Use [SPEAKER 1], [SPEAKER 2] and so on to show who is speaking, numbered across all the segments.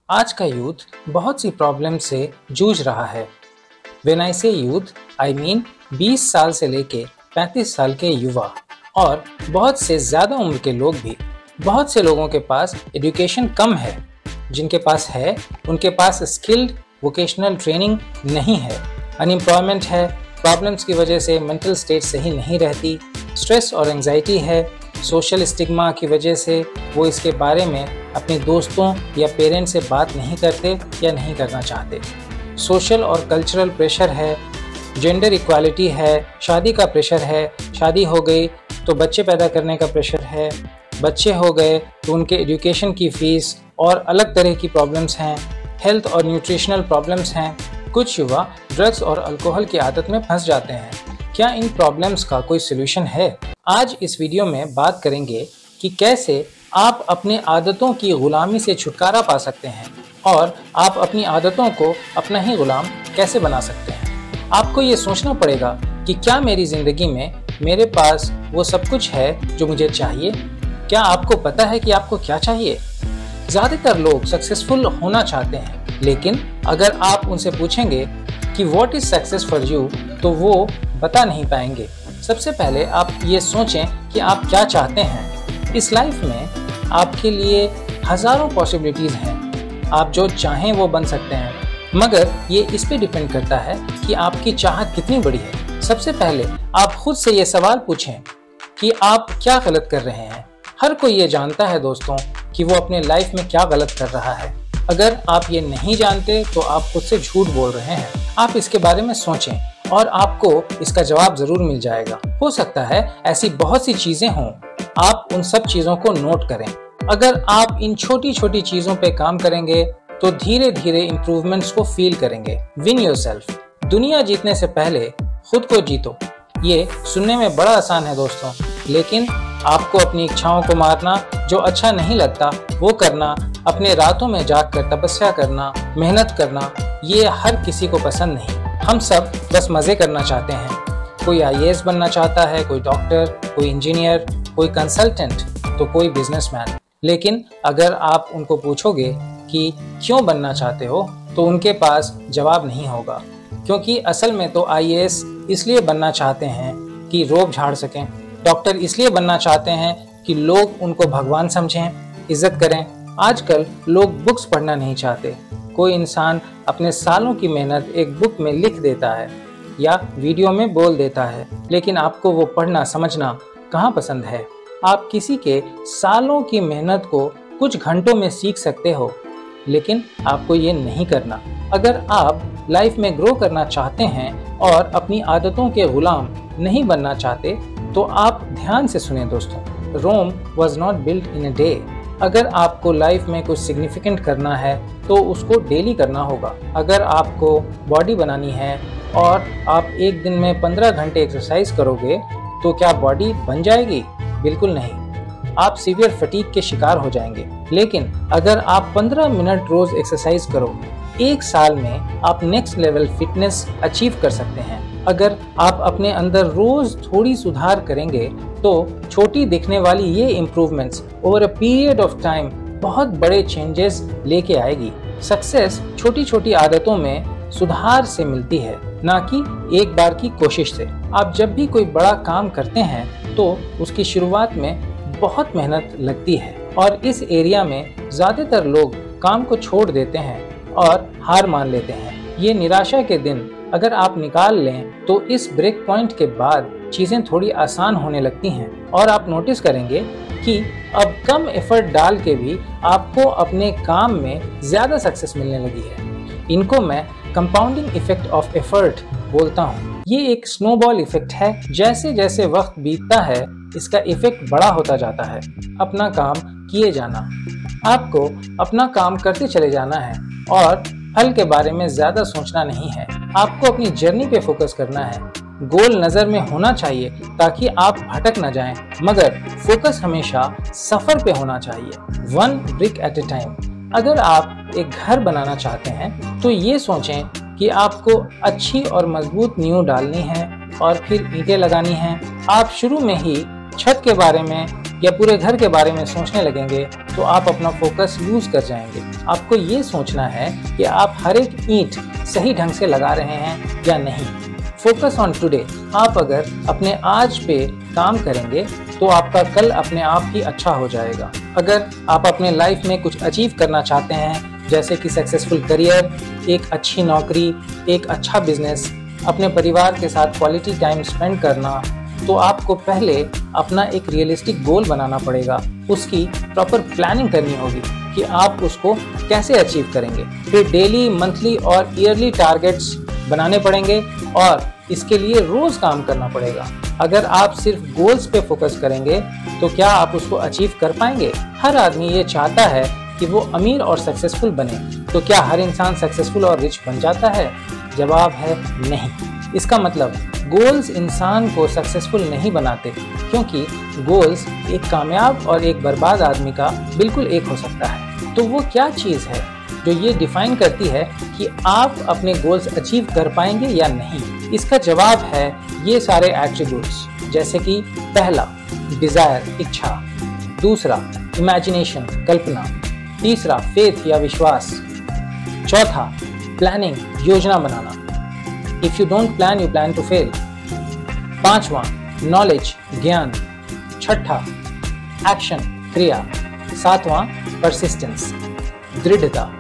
[SPEAKER 1] आज का यूथ बहुत सी प्रॉब्लम से जूझ रहा है। व्हेन आई से यूथ, आई मीन 20 साल से लेके 35 साल के युवा और बहुत से ज़्यादा उम्र के लोग भी। बहुत से लोगों के पास एजुकेशन कम है, जिनके पास है उनके पास स्किल्ड वोकेशनल ट्रेनिंग नहीं है। अनएम्प्लॉयमेंट है, प्रॉब्लम्स की वजह से मेंटल स्टेट सही नहीं रहती, स्ट्रेस और एंजाइटी है, सोशल स्टिग्मा की वजह से वो इसके बारे में अपने दोस्तों या पेरेंट्स से बात नहीं करते या नहीं करना चाहते। सोशल और कल्चरल प्रेशर है, जेंडर इक्वालिटी है, शादी का प्रेशर है, शादी हो गई तो बच्चे पैदा करने का प्रेशर है, बच्चे हो गए तो उनके एजुकेशन की फ़ीस और अलग तरह की प्रॉब्लम्स हैं, हेल्थ और न्यूट्रिशनल प्रॉब्लम्स हैं। कुछ युवा ड्रग्स और अल्कोहल की आदत में फंस जाते हैं। क्या इन प्रॉब्लम्स का कोई सलूशन है? आज इस वीडियो में बात करेंगे कि कैसे आप अपने आदतों की गुलामी से छुटकारा पा सकते हैं और आप अपनी आदतों को अपना ही गुलाम कैसे बना सकते हैं। आपको ये सोचना पड़ेगा कि क्या मेरी ज़िंदगी में मेरे पास वो सब कुछ है जो मुझे चाहिए? क्या आपको पता है कि आपको क्या चाहिए? ज़्यादातर लोग सक्सेसफुल होना चाहते हैं, लेकिन अगर आप उनसे पूछेंगे कि what is success for you, तो वो बता नहीं पाएंगे। सबसे पहले आप ये सोचें कि आप क्या चाहते हैं। इस लाइफ में आपके लिए हज़ारों पॉसिबिलिटीज़ हैं, आप जो चाहें वो बन सकते हैं, मगर ये इस पे डिपेंड करता है कि आपकी चाहत कितनी बड़ी है। सबसे पहले आप खुद से ये सवाल पूछें कि आप क्या गलत कर रहे हैं। हर कोई ये जानता है दोस्तों कि वो अपने लाइफ में क्या गलत कर रहा है। अगर आप ये नहीं जानते तो आप खुद से झूठ बोल रहे हैं। आप इसके बारे में सोचें और आपको इसका जवाब ज़रूर मिल जाएगा। हो सकता है ऐसी बहुत सी चीज़ें हों, आप उन सब चीज़ों को नोट करें। अगर आप इन छोटी छोटी चीज़ों पे काम करेंगे तो धीरे धीरे इम्प्रूवमेंट्स को फील करेंगे। Win yourself. दुनिया जीतने से पहले खुद को जीतो। ये सुनने में बड़ा आसान है दोस्तों, लेकिन आपको अपनी इच्छाओं को मारना, जो अच्छा नहीं लगता वो करना, अपने रातों में जागकर तपस्या करना, मेहनत करना, ये हर किसी को पसंद नहीं। हम सब बस मज़े करना चाहते हैं। कोई IAS बनना चाहता है, कोई डॉक्टर, कोई इंजीनियर, कोई कंसल्टेंट, तो कोई बिजनेसमैन। लेकिन अगर आप उनको पूछोगे कि क्यों बनना चाहते हो, तो उनके पास जवाब नहीं होगा। क्योंकि असल में तो IAS इसलिए बनना चाहते हैं कि रोब झाड़ सकें, डॉक्टर इसलिए बनना चाहते हैं कि लोग उनको भगवान समझें, इज्जत करें। आजकल लोग बुक्स पढ़ना नहीं चाहते। कोई इंसान अपने सालों की मेहनत एक बुक में लिख देता है या वीडियो में बोल देता है, लेकिन आपको वो पढ़ना समझना कहाँ पसंद है। आप किसी के सालों की मेहनत को कुछ घंटों में सीख सकते हो, लेकिन आपको ये नहीं करना। अगर आप लाइफ में ग्रो करना चाहते हैं और अपनी आदतों के गुलाम नहीं बनना चाहते, तो आप ध्यान से सुने दोस्तों। Rome was not built in a day. अगर आपको लाइफ में कुछ सिग्निफिकेंट करना है तो उसको डेली करना होगा। अगर आपको बॉडी बनानी है और आप एक दिन में 15 घंटे एक्सरसाइज करोगे, तो क्या बॉडी बन जाएगी? बिल्कुल नहीं, आप सीवियर फटीग के शिकार हो जाएंगे। लेकिन अगर आप 15 मिनट रोज एक्सरसाइज करो, एक साल में आप नेक्स्ट लेवल फिटनेस अचीव कर सकते हैं। अगर आप अपने अंदर रोज थोड़ी सुधार करेंगे तो छोटी दिखने वाली ये improvements over a period of time बहुत बड़े चेंजेस लेके आएगी। सक्सेस छोटी छोटी आदतों में सुधार से मिलती है, ना कि एक बार की कोशिश से। आप जब भी कोई बड़ा काम करते हैं तो उसकी शुरुआत में बहुत मेहनत लगती है और इस एरिया में ज़्यादातर लोग काम को छोड़ देते हैं और हार मान लेते हैं। ये निराशा के दिन अगर आप निकाल लें तो इस ब्रेक पॉइंट के बाद चीज़ें थोड़ी आसान होने लगती हैं और आप नोटिस करेंगे कि अब कम एफर्ट डाल के भी आपको अपने काम में ज़्यादा सक्सेस मिलने लगी है। इनको मैं कंपाउंडिंग इफेक्ट ऑफ एफर्ट बोलता हूँ। ये एक स्नोबॉल इफेक्ट है। जैसे जैसे वक्त बीतता है इसका इफेक्ट बड़ा होता जाता है। अपना काम किए जाना, आपको अपना काम करते चले जाना है और फल के बारे में ज़्यादा सोचना नहीं है। आपको अपनी जर्नी पे फोकस करना है। गोल नज़र में होना चाहिए ताकि आप भटक न जाएं, मगर फोकस हमेशा सफ़र पे होना चाहिए। 1 ब्रिक एट ए टाइम। अगर आप एक घर बनाना चाहते हैं तो ये सोचें कि आपको अच्छी और मजबूत नींव डालनी है और फिर ईंटें लगानी हैं। आप शुरू में ही छत के बारे में या पूरे घर के बारे में सोचने लगेंगे तो आप अपना फोकस लूज कर जाएंगे। आपको ये सोचना है कि आप हर एक ईंट सही ढंग से लगा रहे हैं या नहीं। Focus on today. आप अगर अपने आज पे काम करेंगे तो आपका कल अपने आप ही अच्छा हो जाएगा। अगर आप अपने लाइफ में कुछ अचीव करना चाहते हैं, जैसे कि सक्सेसफुल करियर, एक अच्छी नौकरी, एक अच्छा बिजनेस, अपने परिवार के साथ क्वालिटी टाइम स्पेंड करना, तो आपको पहले अपना एक रियलिस्टिक गोल बनाना पड़ेगा। उसकी प्रॉपर प्लानिंग करनी होगी कि आप उसको कैसे अचीव करेंगे। फिर डेली, मंथली और ईयरली टारगेट्स बनाने पड़ेंगे और इसके लिए रोज काम करना पड़ेगा। अगर आप सिर्फ गोल्स पे फोकस करेंगे तो क्या आप उसको अचीव कर पाएंगे? हर आदमी ये चाहता है कि वो अमीर और सक्सेसफुल बने, तो क्या हर इंसान सक्सेसफुल और रिच बन जाता है? जवाब है नहीं। इसका मतलब गोल्स इंसान को सक्सेसफुल नहीं बनाते, क्योंकि गोल्स एक कामयाब और एक बर्बाद आदमी का बिल्कुल एक हो सकता है। तो वो क्या चीज़ है जो ये डिफाइन करती है कि आप अपने गोल्स अचीव कर पाएंगे या नहीं? इसका जवाब है ये सारे एट्रीब्यूट्स, जैसे कि पहला, डिजायर, इच्छा; दूसरा, इमेजिनेशन, कल्पना; तीसरा, फेथ या विश्वास; चौथा, प्लानिंग, योजना बनाना। If you don't plan you plan to fail. पांचवा, नॉलेज, ज्ञान; छठा, एक्शन, क्रिया; सातवां, परसिस्टेंस, दृढ़ता;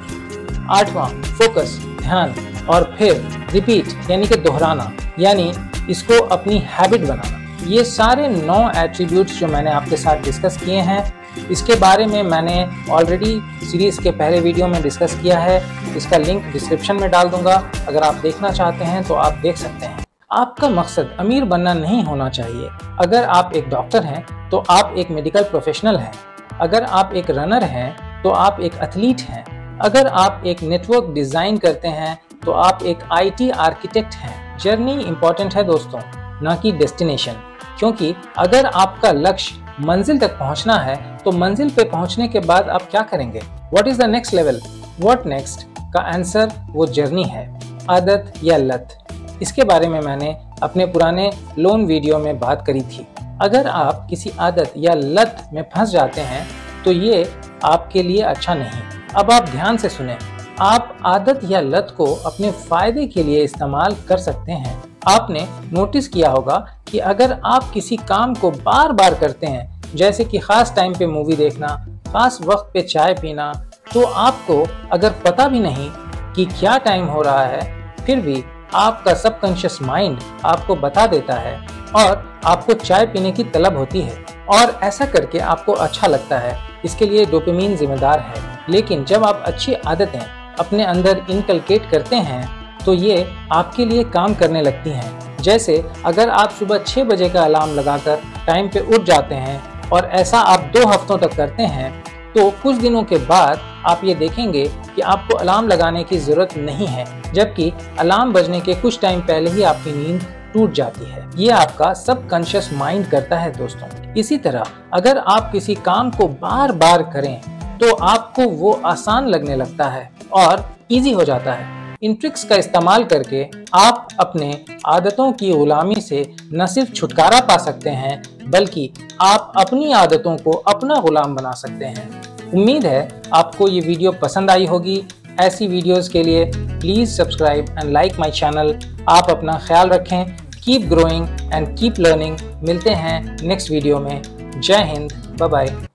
[SPEAKER 1] आठवां, फोकस, ध्यान; और फिर रिपीट यानी कि दोहराना, यानी इसको अपनी हैबिट बनाना। ये सारे 9 एट्रीब्यूट्स जो मैंने आपके साथ डिस्कस किए हैं, इसके बारे में मैंने ऑलरेडी सीरीज के पहले वीडियो में डिस्कस किया है। इसका लिंक डिस्क्रिप्शन में डाल दूंगा, अगर आप देखना चाहते हैं तो आप देख सकते हैं। आपका मकसद अमीर बनना नहीं होना चाहिए। अगर आप एक डॉक्टर हैं तो आप एक मेडिकल प्रोफेशनल हैं। अगर आप एक रनर हैं तो आप एक एथलीट हैं। अगर आप एक नेटवर्क डिज़ाइन करते हैं तो आप एक IT आर्किटेक्ट हैं। जर्नी इंपॉर्टेंट है दोस्तों, ना कि डेस्टिनेशन। क्योंकि अगर आपका लक्ष्य मंजिल तक पहुंचना है तो मंजिल पे पहुंचने के बाद आप क्या करेंगे? What is the next level? What next का आंसर वो जर्नी है। आदत या लत, इसके बारे में मैंने अपने पुराने लोन वीडियो में बात करी थी। अगर आप किसी आदत या लत में फंस जाते हैं तो ये आपके लिए अच्छा नहीं। अब आप ध्यान से सुने। आप आदत या लत को अपने फायदे के लिए इस्तेमाल कर सकते हैं। आपने नोटिस किया होगा कि अगर आप किसी काम को बार बार करते हैं, जैसे कि खास टाइम पे मूवी देखना, खास वक्त पे चाय पीना, तो आपको अगर पता भी नहीं कि क्या टाइम हो रहा है, फिर भी आपका सबकॉन्शियस माइंड आपको बता देता है और आपको चाय पीने की तलब होती है और ऐसा करके आपको अच्छा लगता है। इसके लिए डोपामिन जिम्मेदार है। लेकिन जब आप अच्छी आदतें अपने अंदर इनकलकेट करते हैं तो ये आपके लिए काम करने लगती हैं। जैसे अगर आप सुबह 6 बजे का अलार्म लगाकर टाइम पे उठ जाते हैं और ऐसा आप 2 हफ्तों तक करते हैं, तो कुछ दिनों के बाद आप ये देखेंगे कि आपको अलार्म लगाने की ज़रूरत नहीं है, जबकि अलार्म बजने के कुछ टाइम पहले ही आपकी नींद टूट जाती है। ये आपका सबकॉन्शियस माइंड करता है दोस्तों। इसी तरह अगर आप किसी काम को बार बार करें तो आपको वो आसान लगने लगता है और इजी हो जाता है। इन ट्रिक्स का इस्तेमाल करके आप अपने आदतों की गुलामी से न सिर्फ छुटकारा पा सकते हैं, बल्कि आप अपनी आदतों को अपना गुलाम बना सकते हैं। उम्मीद है आपको ये वीडियो पसंद आई होगी। ऐसी वीडियोस के लिए please subscribe and like my channel. आप अपना ख्याल रखें। Keep growing and keep learning. मिलते हैं नेक्स्ट वीडियो में। जय हिंद, बाय बाय।